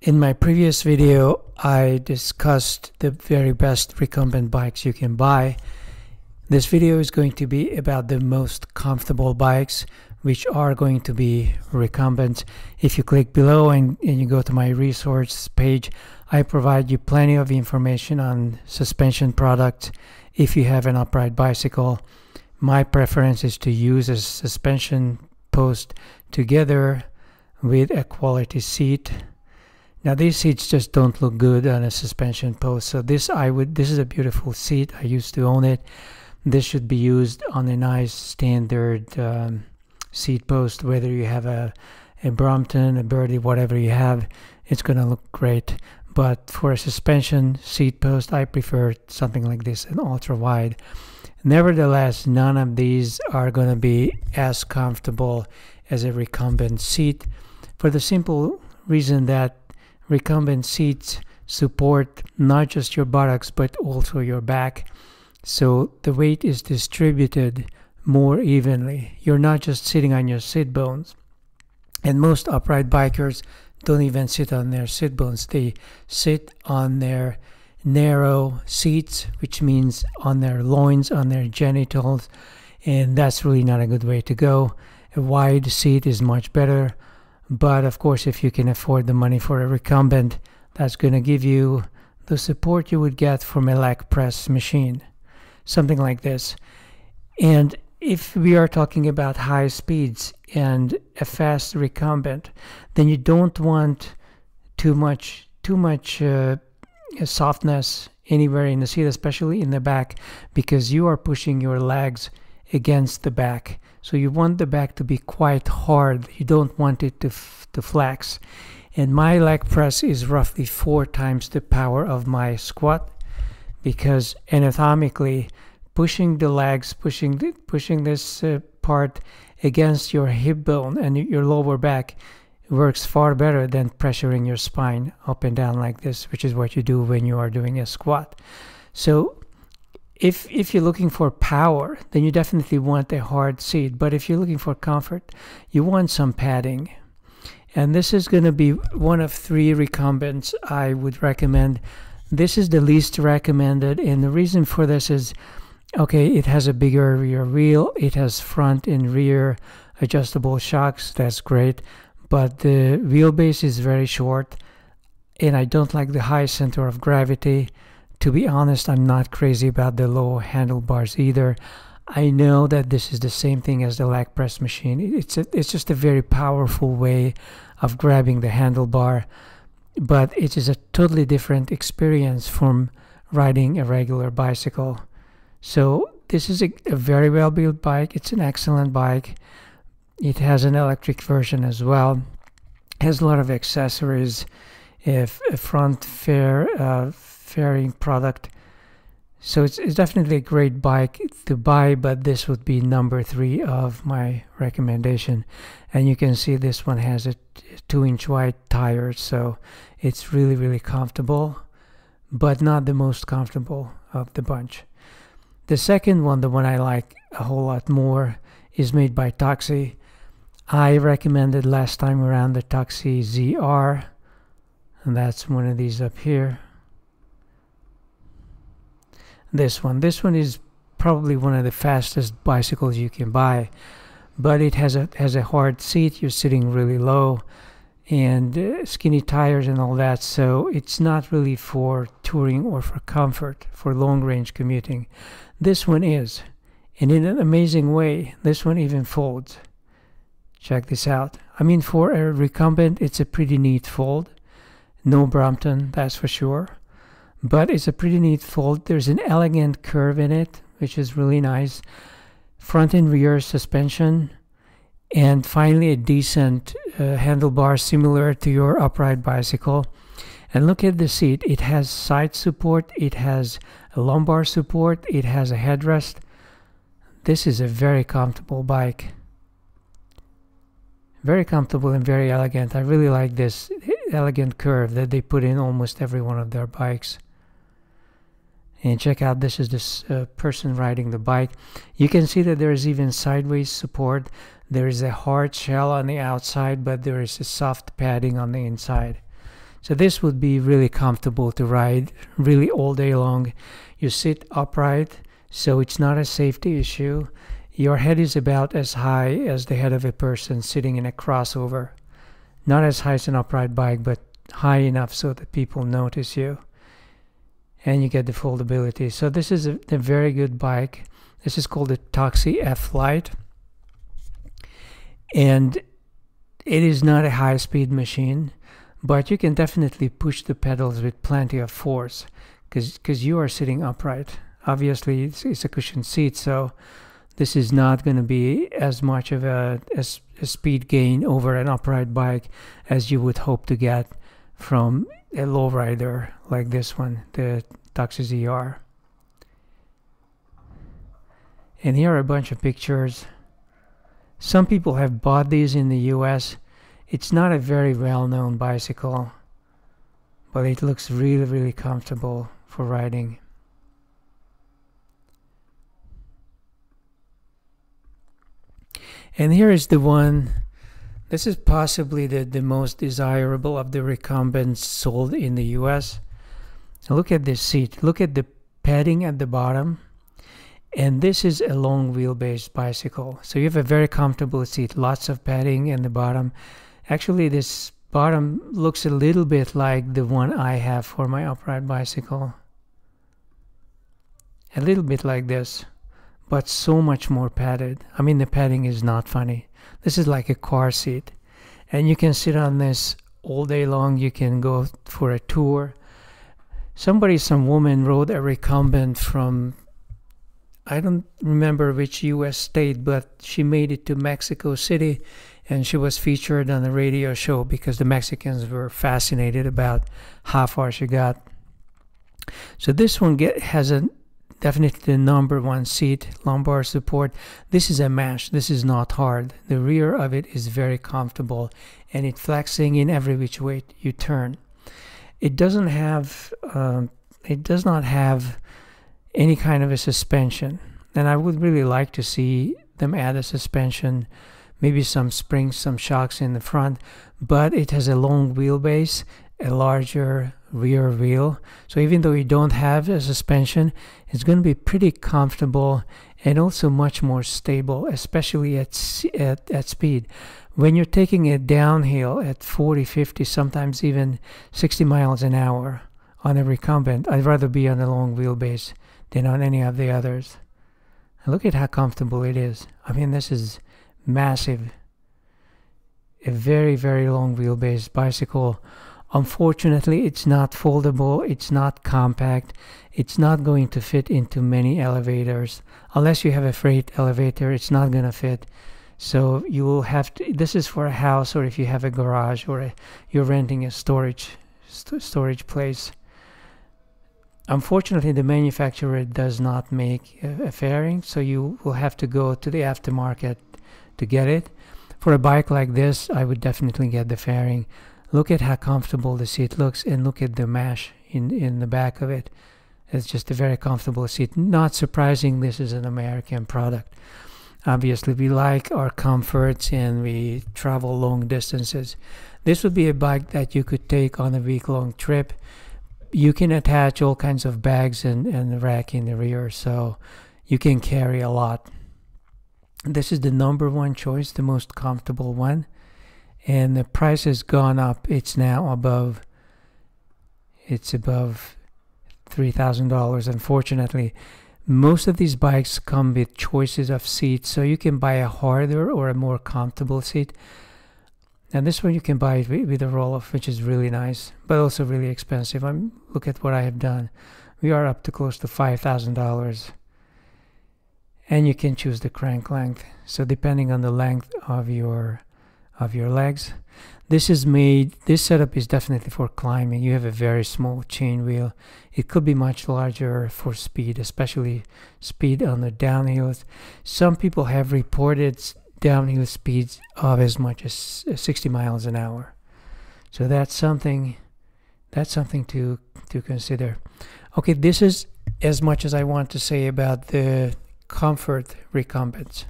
In my previous video, I discussed the very best recumbent bikes you can buy. This video is going to be about the most comfortable bikes, which are going to be recumbent. If you click below and you go to my resource page, I provide you plenty of information on suspension products. If you have an upright bicycle, my preference is to use a suspension post together with a quality seat. Now these seats just don't look good on a suspension post. So this is a beautiful seat. I used to own it. This should be used on a nice standard seat post, whether you have a Brompton, a Birdie, whatever you have, it's going to look great. But for a suspension seat post, I prefer something like this, an ultra wide. Nevertheless, none of these are going to be as comfortable as a recumbent seat, for the simple reason that recumbent seats support not just your buttocks but also your back, so the weight is distributed more evenly. You're not just sitting on your sit bones, and most upright bikers don't even sit on their sit bones. They sit on their narrow seats, which means on their loins, on their genitals, and that's really not a good way to go. A wide seat is much better, but of course if you can afford the money for a recumbent, that's going to give you the support you would get from a leg press machine, something like this. And if we are talking about high speeds and a fast recumbent, then you don't want too much softness anywhere in the seat, especially in the back, because you are pushing your legs against the back. So you want the back to be quite hard. You don't want it to flex. And my leg press is roughly 4 times the power of my squat, because anatomically, pushing the legs, pushing this part against your hip bone and your lower back works far better than pressuring your spine up and down like this, which is what you do when you are doing a squat. So if you're looking for power, then you definitely want a hard seat. But if you're looking for comfort, you want some padding. And this is going to be one of 3 recumbents I would recommend. This is the least recommended, and the reason for this is, okay, it has a bigger rear wheel, it has front and rear adjustable shocks, that's great, but the wheelbase is very short, and I don't like the high center of gravity. To be honest, I'm not crazy about the low handlebars either. I know that this is the same thing as the leg press machine. It's just a very powerful way of grabbing the handlebar, but it is a totally different experience from riding a regular bicycle. So this is a very well built bike. It's an excellent bike. It has an electric version as well. It has a lot of accessories, a front fairing product. So it's definitely a great bike to buy, but this would be number 3 of my recommendation. And you can see this one has a 2-inch wide tire, so it's really, really comfortable, but not the most comfortable of the bunch. The second one, the one I like a whole lot more, is made by Toxy. I recommended last time around the Toxy ZR, and that's one of these up here. This one is probably one of the fastest bicycles you can buy, but it has a hard seat. You're sitting really low, and skinny tires and all that, so it's not really for touring or for comfort, for long range commuting. This one is, and in an amazing way, this one even folds. Check this out. I mean, for a recumbent, it's a pretty neat fold. No Brompton, that's for sure, but it's a pretty neat fold. There's an elegant curve in it, which is really nice. Front and rear suspension, and finally a decent handlebar similar to your upright bicycle. And look at the seat. It has side support, it has a lumbar support, it has a headrest. This is a very comfortable bike. Very comfortable and very elegant. I really like this elegant curve that they put in almost every one of their bikes. And check out, this is this person riding the bike. You can see that there is even sideways support. There is a hard shell on the outside, but there is a soft padding on the inside. So this would be really comfortable to ride really all day long. You sit upright, so it's not a safety issue. Your head is about as high as the head of a person sitting in a crossover. Not as high as an upright bike, but high enough so that people notice you. And you get the foldability. So this is a very good bike. This is called the Toxy Flite. And it is not a high-speed machine, but you can definitely push the pedals with plenty of force because you are sitting upright. Obviously, it's a cushioned seat, so this is not going to be as much of a speed gain over an upright bike as you would hope to get from a lowrider like this one, the Toxy ZR. And here are a bunch of pictures. Some people have bought these in the US. It's not a very well-known bicycle, but it looks really, really comfortable for riding. And here is the one. This is possibly the most desirable of the recumbents sold in the US. Look at this seat. Look at the padding at the bottom. And this is a long wheelbase bicycle. So you have a very comfortable seat, lots of padding in the bottom. Actually, this bottom looks a little bit like the one I have for my upright bicycle. A little bit like this, but so much more padded. I mean, the padding is not funny. This is like a car seat. And you can sit on this all day long. You can go for a tour. Some woman rode a recumbent from, I don't remember which US state, but she made it to Mexico City, and she was featured on a radio show because the Mexicans were fascinated about how far she got. So this one has definitely the #1 seat, lumbar support. This is a mesh. This is not hard. The rear of it is very comfortable, and it's flexing in every which way you turn. It does not have any kind of a suspension, and I would really like to see them add a suspension, maybe some springs, some shocks in the front, but it has a long wheelbase, a larger rear wheel, so even though you don't have a suspension, it's going to be pretty comfortable and also much more stable, especially at speed. When you're taking it downhill at 40, 50, sometimes even 60 miles an hour on a recumbent, I'd rather be on a long wheelbase than on any of the others. And look at how comfortable it is. I mean, this is massive. A very, very long wheelbase bicycle. Unfortunately, it's not foldable, it's not compact, it's not going to fit into many elevators. Unless you have a freight elevator, it's not going to fit. So you will have to, this is for a house, or if you have a garage, or you're renting a storage place. Unfortunately, the manufacturer does not make a fairing, so you will have to go to the aftermarket to get it. For a bike like this, I would definitely get the fairing. Look at how comfortable the seat looks, and look at the mesh in the back of it. It's just a very comfortable seat. Not surprising, this is an American product. Obviously, we like our comforts and we travel long distances. This would be a bike that you could take on a week-long trip. You can attach all kinds of bags and a rack in the rear, so you can carry a lot. This is the #1 choice, the most comfortable one. And the price has gone up. It's now above $3,000, unfortunately. Most of these bikes come with choices of seats, so you can buy a harder or a more comfortable seat. And this one you can buy it with a roll-off, which is really nice, but also really expensive. Look at what I have done. We are up to close to $5,000. And you can choose the crank length. So depending on the length of your legs. This setup is definitely for climbing. You have a very small chain wheel. It could be much larger for speed, especially speed on the downhills. Some people have reported downhill speeds of as much as 60 miles an hour. So that's something to consider. Okay, this is as much as I want to say about the comfort recumbents.